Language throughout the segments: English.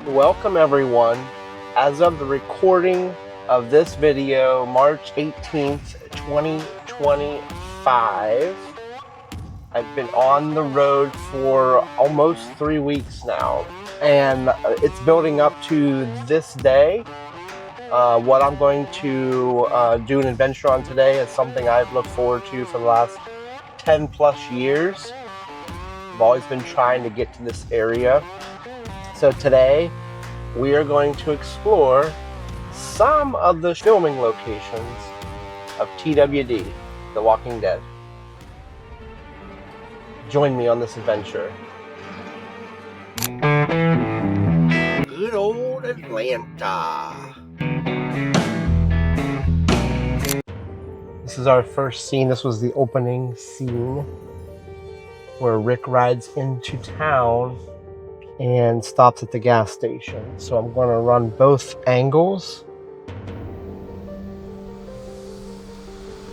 Welcome everyone. As of the recording of this video, March 18th, 2025, I've been on the road for almost 3 weeks now, and it's building up to this day. What I'm going to do an adventure on today is something I've looked forward to for the last 10 plus years. I've always been trying to get to this area. So today we are going to explore some of the filming locations of TWD, The Walking Dead. Join me on this adventure. Good old Atlanta. This is our first scene. This was the opening scene where Rick rides into town and stops at the gas station. So I'm going to run both angles.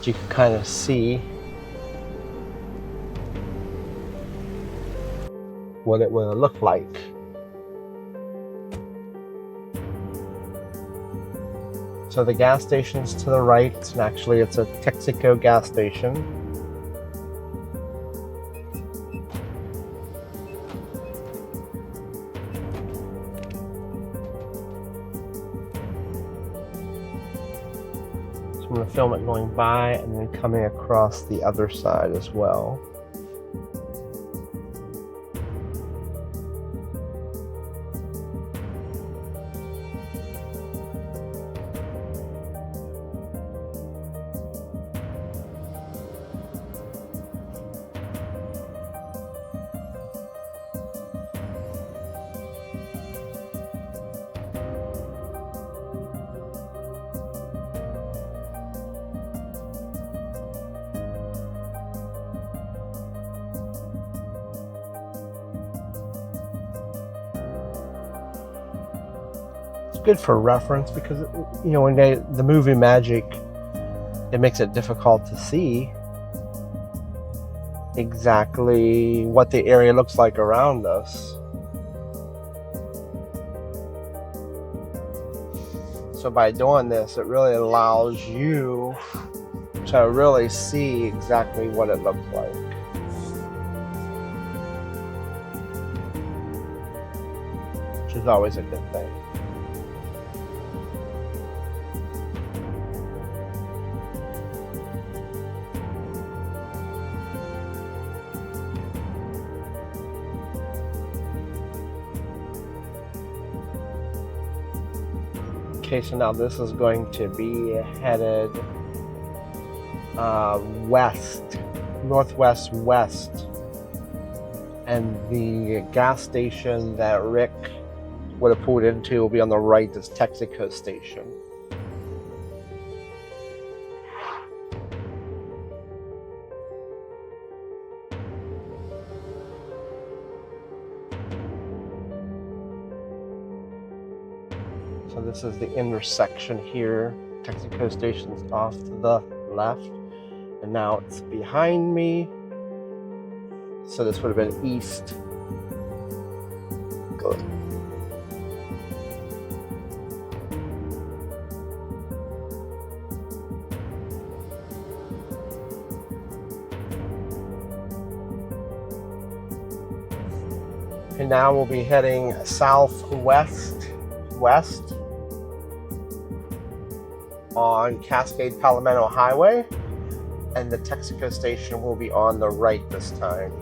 You can kind of see what it will look like. So the gas station's to the right, and actually it's a Texaco gas station. I'm going to film it going by and then coming across the other side as well. Good for reference because when the movie magic, it makes it difficult to see exactly what the area looks like around us. So by doing this, it really allows you to really see exactly what it looks like. Which is always a good thing. Okay, so now this is going to be headed northwest west, and the gas station that Rick would have pulled into will be on the right. This Texaco station. So this is the intersection here. Texaco station's off to the left, and now it's behind me. So this would have been east. Good. And now we'll be heading southwest west on Cascade Palomino Highway, and the Texaco station will be on the right this time.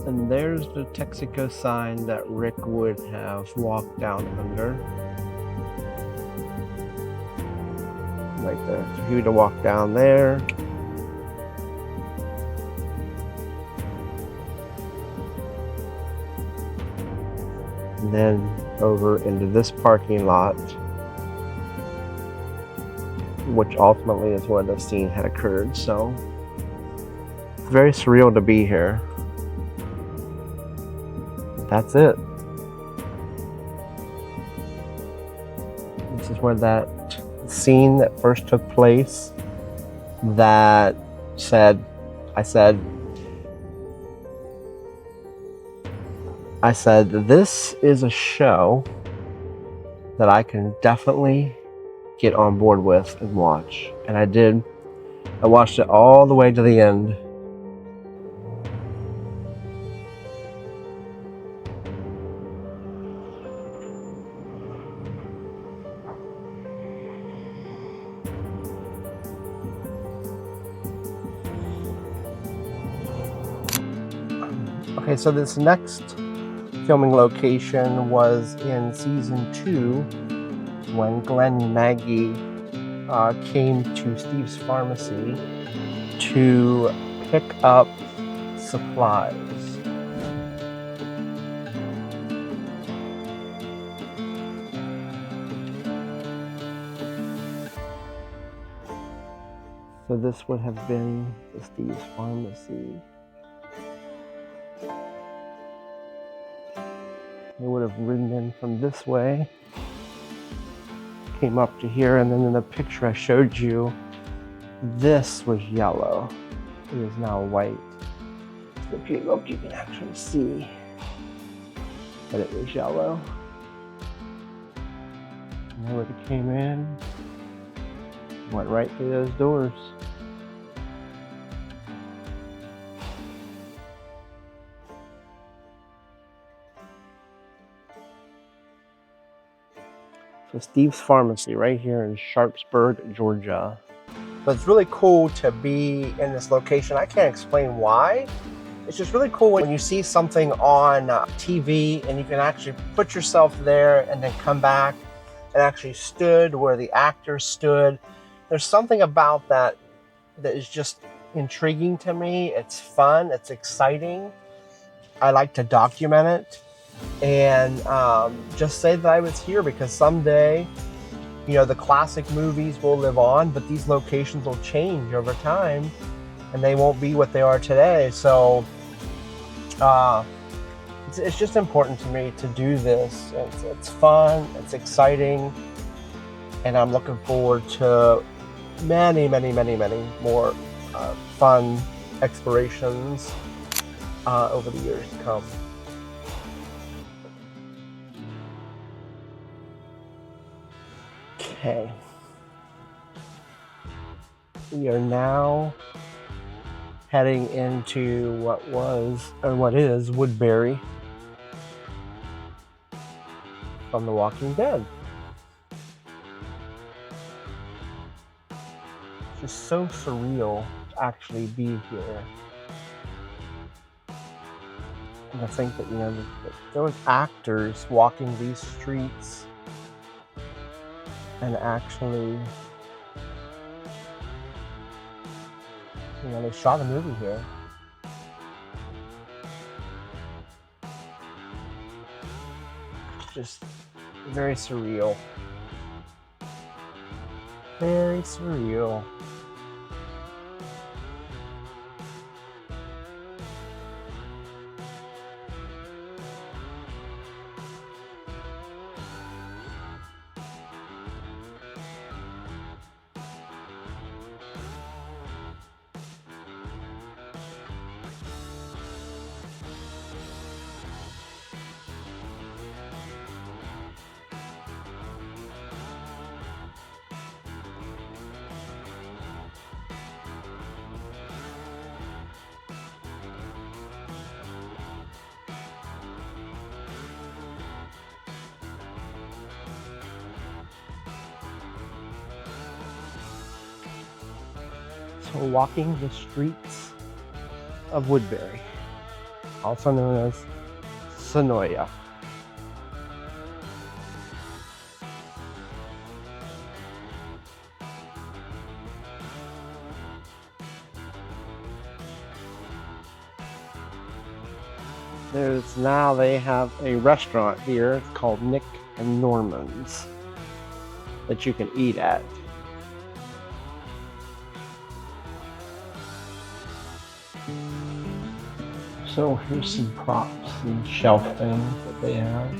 And there's the Texaco sign that Rick would have walked down under. Right there. So he would have walked down there. And then over into this parking lot, which ultimately is where the scene had occurred. So it's very surreal to be here. That's it. This is where that scene that first took place, that I said this is a show that I can definitely get on board with and watch. And I did. I watched it all the way to the end. Okay, so this next filming location was in season 2 when Glenn and Maggie came to Steve's Pharmacy to pick up supplies. So this would have been the Steve's Pharmacy. They would have ridden in from this way, came up to here, and then in the picture I showed you, this was yellow. It is now white. So if you look, you can actually see that it was yellow. And they would have came in, went right through those doors. So Steve's Pharmacy right here in Sharpsburg, Georgia. But it's really cool to be in this location. I can't explain why. It's just really cool when you see something on TV and you can actually put yourself there and then come back and actually stood where the actors stood. There's something about that that is just intriguing to me. It's fun, it's exciting. I like to document it. And just say that I was here because someday, you know, the classic movies will live on, but these locations will change over time and they won't be what they are today. So it's just important to me to do this. It's fun, it's exciting, and I'm looking forward to many more fun explorations over the years to come. Okay, we are now heading into what is Woodbury from The Walking Dead. It's just so surreal to actually be here. And I think that, you know, there was actors walking these streets and actually, you know, they shot a movie here. It's just very surreal. Very surreal. So walking the streets of Woodbury. also known as Sonoya. Now they have a restaurant here. It's called Nick and Norman's that you can eat at. So here's some props and shelf things that they have.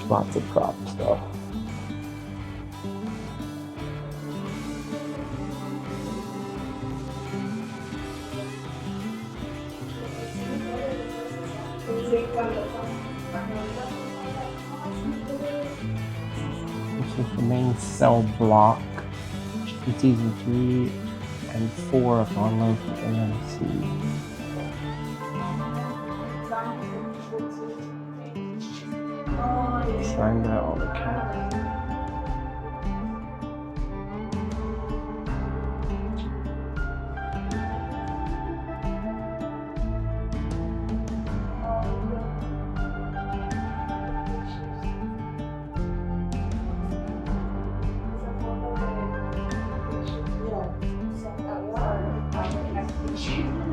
Lots of prop stuff. This is the main cell block. In season 3 and 4 of Download for AMC. Signed out all the cats.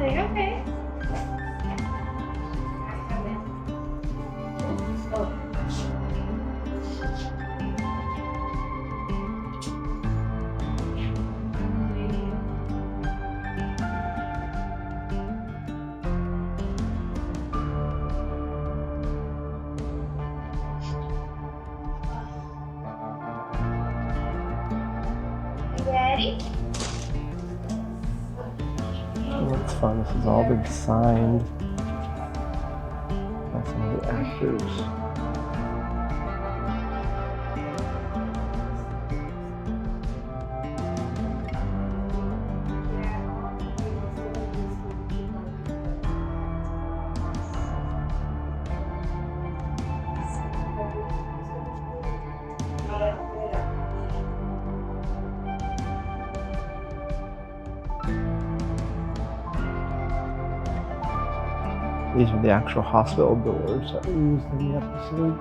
Okay. Ready? Oh, that's fun. This has all been signed by some of the actors. These are the actual hospital doors that we used in the episode.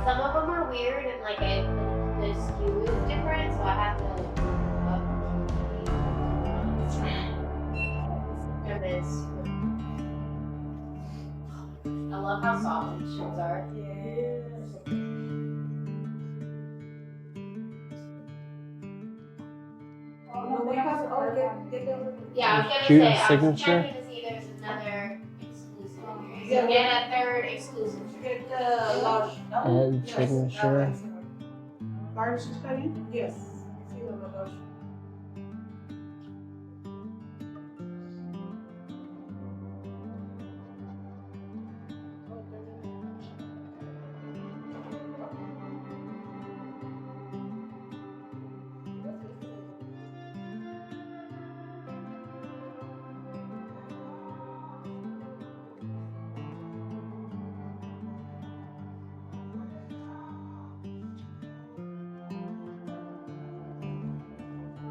Some of them are weird and like the skew is different, so I have to this. I love how soft these shoes are. Yeah, I was gonna Shoot say, a I was signature. checking to see there's another exclusive in here. So get a third exclusive. Get the large. And signature. Large is coming? Yes. See the large.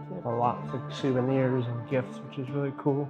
They have a lot of souvenirs and gifts, which is really cool.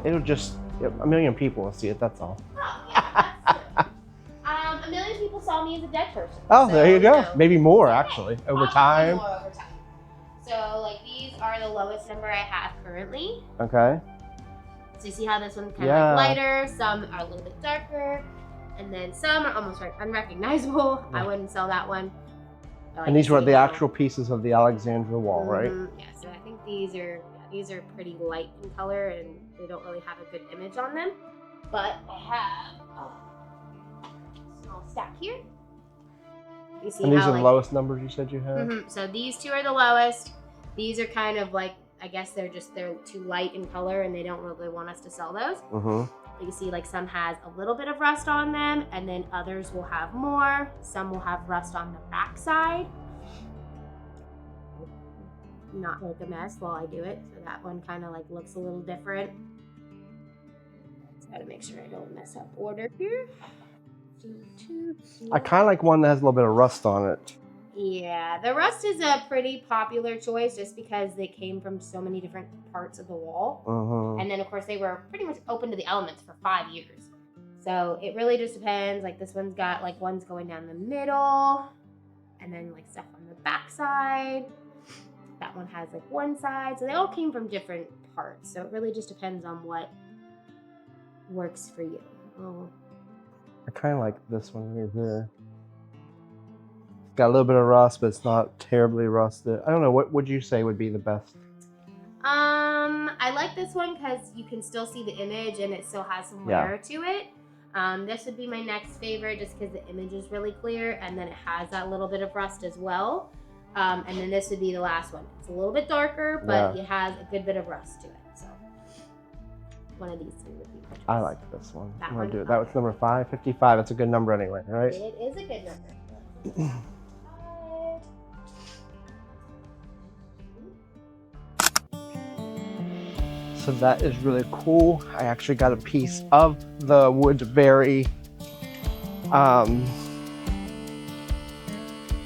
It'll just, a million people will see it, that's all. Oh, yeah, that's true. A million people saw me as a dead person. Oh, so, there you go. know, Maybe more, okay. actually, over Possibly time. more over time. So, like, these are the lowest number I have currently. Okay. So you see how this one's kind of like lighter, some are a little bit darker, and then some are almost unrecognizable. Yeah. I wouldn't sell that one. And these were the actual pieces of the Alexandra wall, right? Yeah, so I think these are pretty light in color and they don't really have a good image on them. But I have a small stack here. You see and these how, are the lowest numbers you said you had? So these two are the lowest. These are kind of like, I guess they're too light in color and they don't really want us to sell those. You see like some has a little bit of rust on them and then others will have more. Some will have rust on the back side. Not like a mess while I do it. So that one kind of like looks a little different. Just gotta make sure I don't mess up order here. I kind of like one that has a little bit of rust on it. Yeah, the rust is a pretty popular choice just because they came from so many different parts of the wall. And then, of course, they were pretty much open to the elements for 5 years. So it really just depends. Like this one's got like one's going down the middle and then like stuff on the back side. That one has like one side. So they all came from different parts. So it really just depends on what works for you. Oh. I kind of like this one right here. Got a little bit of rust, but it's not terribly rusted. I don't know, what would you say would be the best? I like this one because you can still see the image and it still has some wear to it. This would be my next favorite just because the image is really clear and then it has that little bit of rust as well. And then this would be the last one. It's a little bit darker, but it has a good bit of rust to it. So one of these two would be my choice. I like this one. That I'm gonna one? do it. That was number 555. That's a good number anyway, right? It is a good number. So that is really cool. I actually got a piece of the Woodbury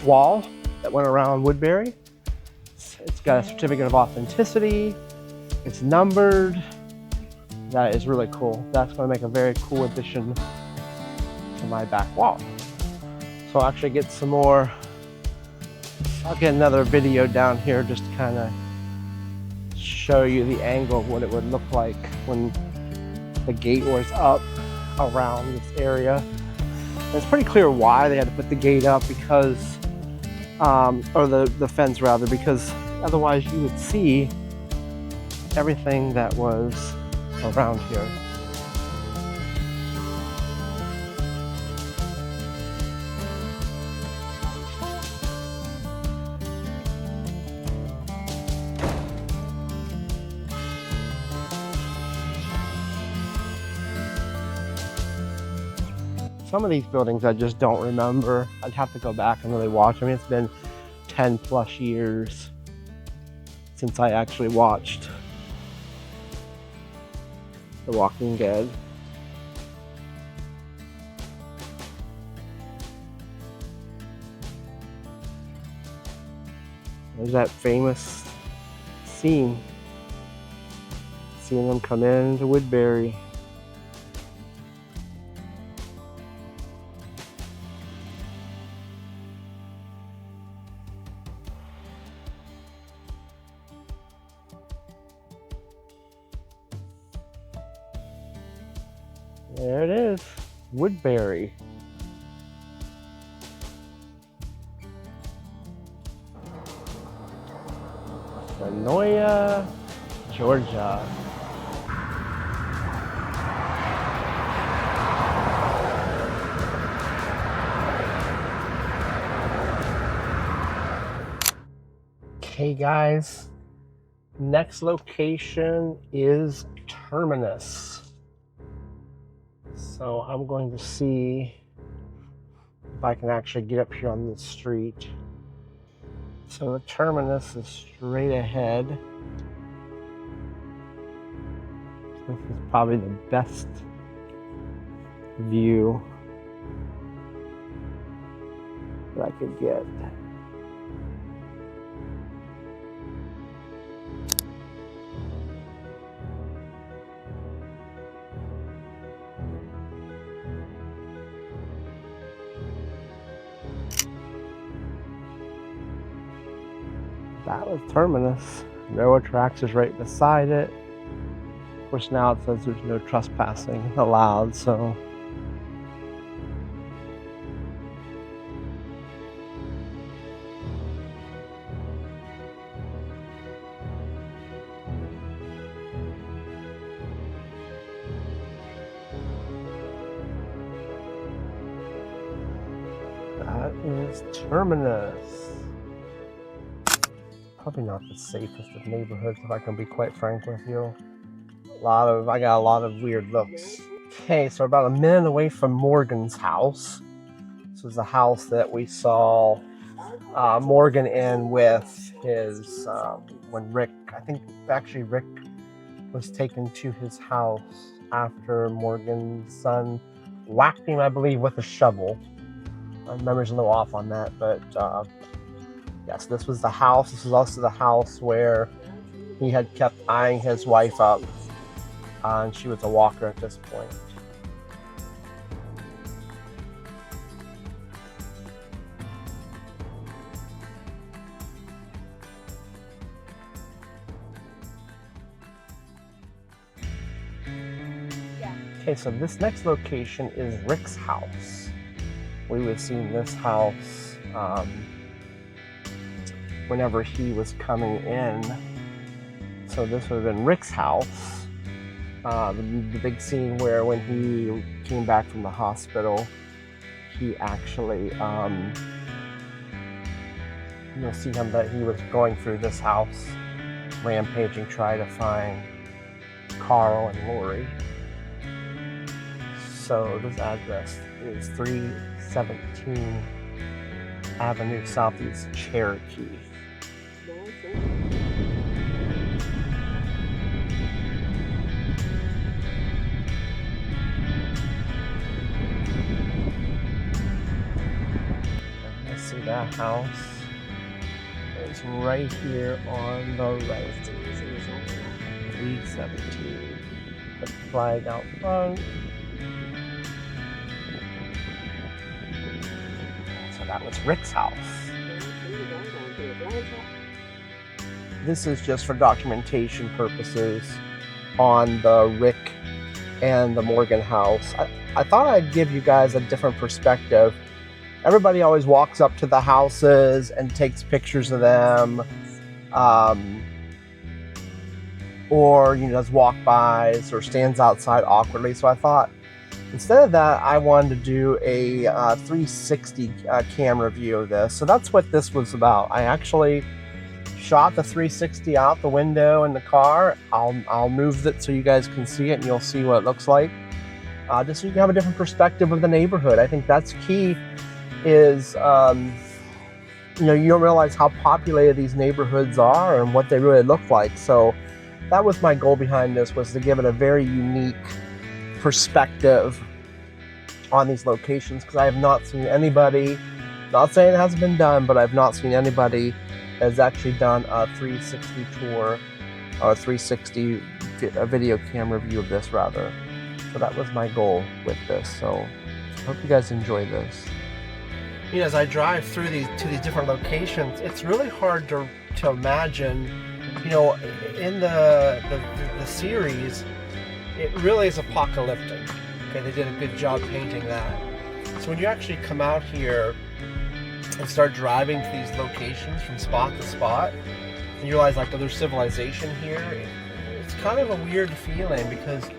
wall that went around Woodbury. It's got a certificate of authenticity. It's numbered. That is really cool. That's going to make a very cool addition to my back wall. So I'll actually get some more. I'll get another video down here just to kind of show you the angle of what it would look like when the gate was up around this area. And it's pretty clear why they had to put the gate up because, or the fence rather, because otherwise you would see everything that was around here. Some of these buildings I just don't remember. I'd have to go back and really watch. I mean, it's been 10 plus years since I actually watched The Walking Dead. There's that famous scene, seeing them come into Woodbury. There it is, Woodbury. Senoia, Georgia. Okay guys, next location is Terminus. So I'm going to see if I can actually get up here on the street. So the Terminus is straight ahead. This is probably the best view that I could get. That was Terminus. Railroad tracks is right beside it. Of course, now it says there's no trespassing allowed, so. That is Terminus. Probably not the safest of neighborhoods, if I can be quite frank with you. I got a lot of weird looks. Okay, so about a minute away from Morgan's house. This was the house that we saw Morgan in with his, when Rick, I think actually Rick was taken to his house after Morgan's son whacked him, I believe, with a shovel. My memory's a little off on that, but yes, this was the house. This was also the house where he had kept eyeing his wife up, and she was a walker at this point. Okay, so this next location is Rick's house. We would have seen this house whenever he was coming in. So this would have been Rick's house. The big scene where when he came back from the hospital, he actually, you'll see him that he was going through this house, rampaging, trying to find Carl and Lori. So this address is 317 Avenue Southeast, Cherokee. Let's see, that house is right here on the right. 317. The flag out front. That was Rick's house. This is just for documentation purposes on the Rick and the Morgan house. I thought I'd give you guys a different perspective. Everybody always walks up to the houses and takes pictures of them, or does walk-bys or stands outside awkwardly. So I thought, instead of that, I wanted to do a 360 camera view of this. So that's what this was about. I actually shot the 360 out the window in the car. I'll move it so you guys can see it and you'll see what it looks like. Just so you can have a different perspective of the neighborhood. I think that's key is, you don't realize how populated these neighborhoods are and what they really look like. So that was my goal behind this, was to give it a very unique perspective on these locations, because I have not seen anybody, not saying it hasn't been done, but I've not seen anybody that's actually done a 360 tour or a 360 video camera view of this, rather. So that was my goal with this. So I hope you guys enjoy this. As I drive through to these different locations, it's really hard to imagine, in the series, it really is apocalyptic. Okay, they did a good job painting that. So when you actually come out here and start driving to these locations from spot to spot, and you realize there's civilization here, it's kind of a weird feeling, because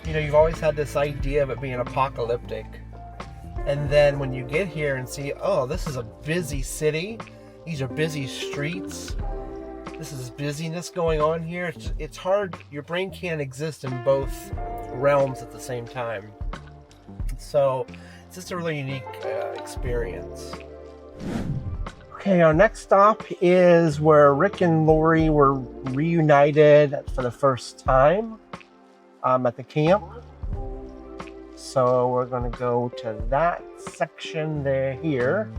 you've always had this idea of it being apocalyptic, and then when you get here and see, oh, this is a busy city, these are busy streets, this is busyness going on here. It's hard. Your brain can't exist in both realms at the same time. So it's just a really unique experience. Okay, our next stop is where Rick and Lori were reunited for the first time at the camp. So we're going to go to that section here.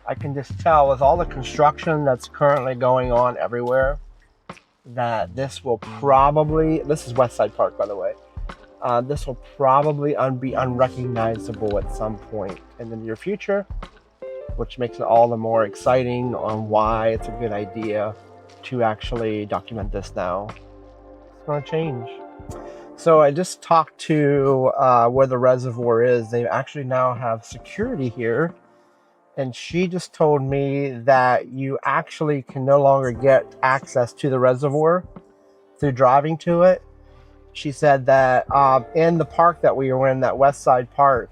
I can just tell with all the construction that's currently going on everywhere that this will probably, this is West Side Park, by the way, this will probably be unrecognizable at some point in the near future. which makes it all the more exciting on why it's a good idea to actually document this now. It's going to change. So I just talked to where the reservoir is. They actually now have security here. And she just told me that you actually can no longer get access to the reservoir through driving to it. She said that in the park that we were in, that West Side Park,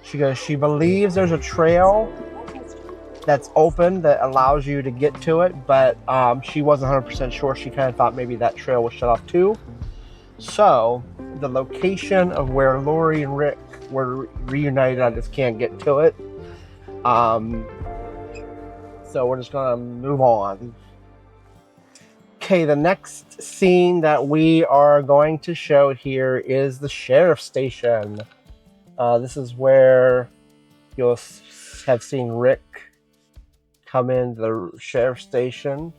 she goes, she believes there's a trail that's open that allows you to get to it, but she wasn't 100% sure. She kind of thought maybe that trail was shut off too. So the location of where Lori and Rick were reunited, I just can't get to it. So we're just gonna move on. Okay, the next scene that we are going to show here is the sheriff's station. This is where you'll have seen Rick come into the sheriff's station.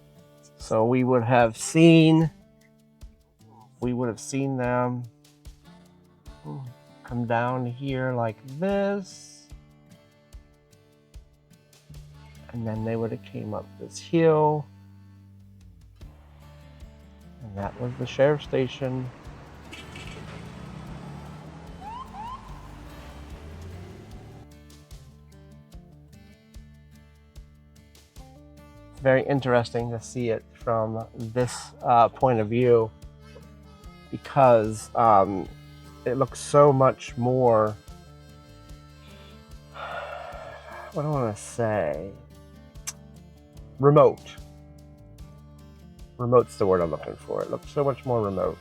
So we would have seen them come down here like this, and then they would have came up this hill, and that was the sheriff's station. It's very interesting to see it from this point of view, because it looks so much more, what do I want to say, remote. Remote's the word I'm looking for. It looks so much more remote.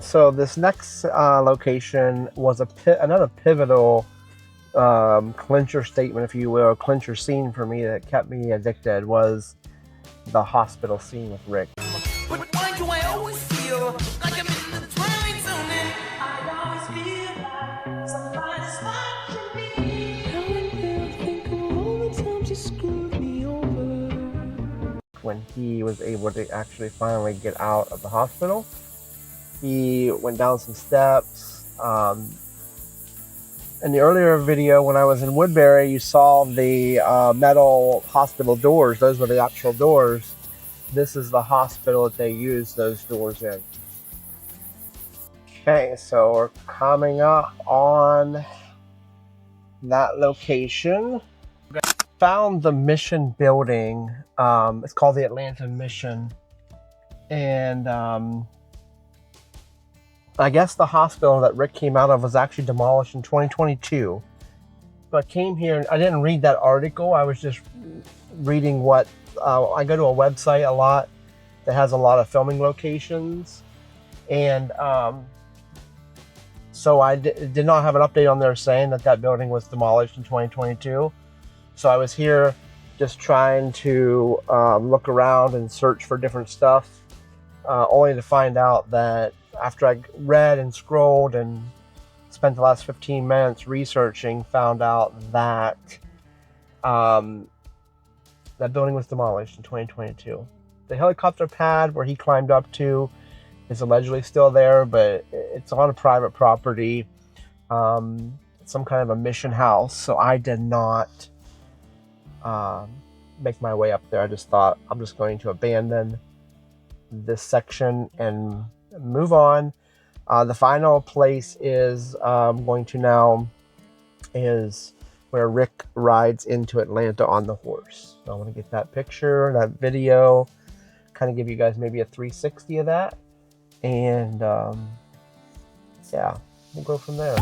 So this next location was another pivotal clincher statement, if you will, clincher scene for me that kept me addicted, was the hospital scene with Rick. But why do I always feel like I'm in the twilight zone and I always feel like somebody's watching me? How and think of all the times you screwed me over. When he was able to actually finally get out of the hospital, he went down some steps. In the earlier video, when I was in Woodbury, you saw the metal hospital doors. Those were the actual doors. This is the hospital that they use those doors in. Okay, so we're coming up on that location. Found the Mission building. It's called the Atlanta Mission. And I guess the hospital that Rick came out of was actually demolished in 2022. But I came here, and I didn't read that article. I was just reading what, I go to a website a lot that has a lot of filming locations. And so I did not have an update on there saying that building was demolished in 2022. So I was here just trying to look around and search for different stuff, only to find out that after I read and scrolled and spent the last 15 minutes researching, found out that that building was demolished in 2022. The helicopter pad where he climbed up to is allegedly still there, but it's on a private property, some kind of a mission house. So I did not make my way up there. I just thought I'm just going to abandon this section and move on. The final place is going to now is where Rick rides into Atlanta on the horse. So I want to get that picture, that video, kind of give you guys maybe a 360 of that. And yeah, we'll go from there.